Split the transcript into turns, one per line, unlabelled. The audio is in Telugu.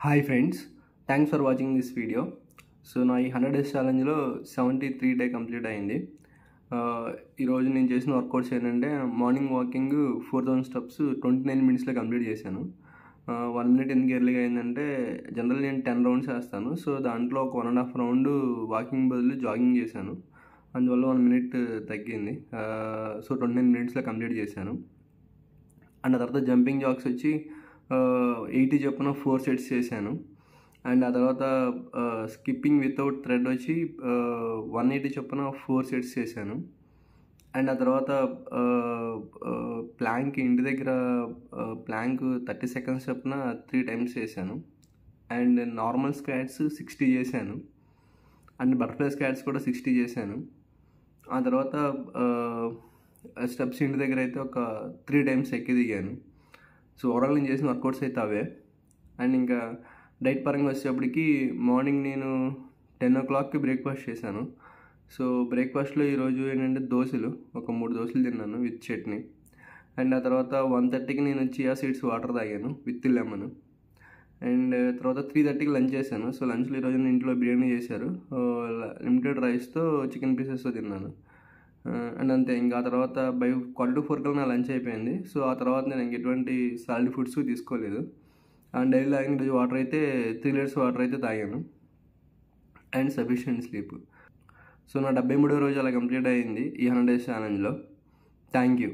Hi friends, thanks for watching this video. So నా ఈ 100 డేస్ ఛాలెంజ్లో 73 డే కంప్లీట్ అయింది. ఈరోజు నేను చేసిన వర్కౌట్స్ ఏంటంటే మార్నింగ్ వాకింగ్ 4000 స్టెప్స్ 29 మినిట్స్లో కంప్లీట్ చేశాను. 1 మినిట్ ఎందుకు ఎర్లీగా అయిందంటే జనరల్ నేను 10 రౌండ్స్ వేస్తాను. సో దాంట్లో ఒక 1.5 రౌండ్ వాకింగ్ బదులు జాగింగ్ చేశాను. అందువల్ల 1 మినిట్ తగ్గింది. సో 29 మినిట్స్లో కంప్లీట్ చేశాను. అండ్ ఆ తర్వాత జంపింగ్ జాక్స్ వచ్చి 80 చొప్పున 4 సెట్స్ చేశాను. అండ్ ఆ తర్వాత స్కిప్పింగ్ వితౌట్ థ్రెడ్ వచ్చి 180 చొప్పున 4 సెట్స్ చేశాను. అండ్ ఆ తర్వాత ప్లాంక్ ఇంటి దగ్గర ప్లాంక్ 30 సెకండ్స్ చొప్పున 3 టైమ్స్ చేశాను. అండ్ నార్మల్ స్క్వాట్స్ 60 చేశాను. అండ్ బటర్ఫ్లై స్క్వాట్స్ కూడా 60 చేశాను. ఆ తర్వాత స్టెప్స్ ఇంటి దగ్గర అయితే ఒక 3 టైమ్స్ ఎక్కి దిగాను. సో ఓవరాల్ నేను చేసిన వర్కౌట్స్ అయితే అవే. అండ్ ఇంకా డైట్ పరంగా వచ్చేటప్పటికి మార్నింగ్ నేను 10 o'clockకి బ్రేక్ఫాస్ట్ చేశాను. సో బ్రేక్ఫాస్ట్లో ఈరోజు ఏంటంటే దోశలు, ఒక 3 దోశలు తిన్నాను విత్ చట్నీ. అండ్ ఆ తర్వాత 1:30కి నేను చియా సీడ్స్ వాటర్ తాగాను విత్ లెమన్. అండ్ తర్వాత 3:30కి లంచ్ చేశాను. సో లంచ్లో ఈరోజు ఇంట్లో బిర్యానీ చేశారు, లిమిటెడ్ రైస్తో చికెన్ పీసెస్తో తిన్నాను. అండ్ అంతే. ఇంకా ఆ తర్వాత బై 3:45 కల్లా నా లంచ్ అయిపోయింది. సో ఆ తర్వాత నేను ఇంకెటువంటి సాలిడ్ ఫుడ్స్ తీసుకోలేదు. అండ్ డైలీ తాగిన రోజు వాటర్ అయితే 3 లీటర్స్ వాటర్ అయితే తాగాను. And sufficient sleep. సో నా 73వ రోజు అలా కంప్లీట్ అయ్యింది ఈ 100 డేస్ ఛాలెంజ్లో. Thank you.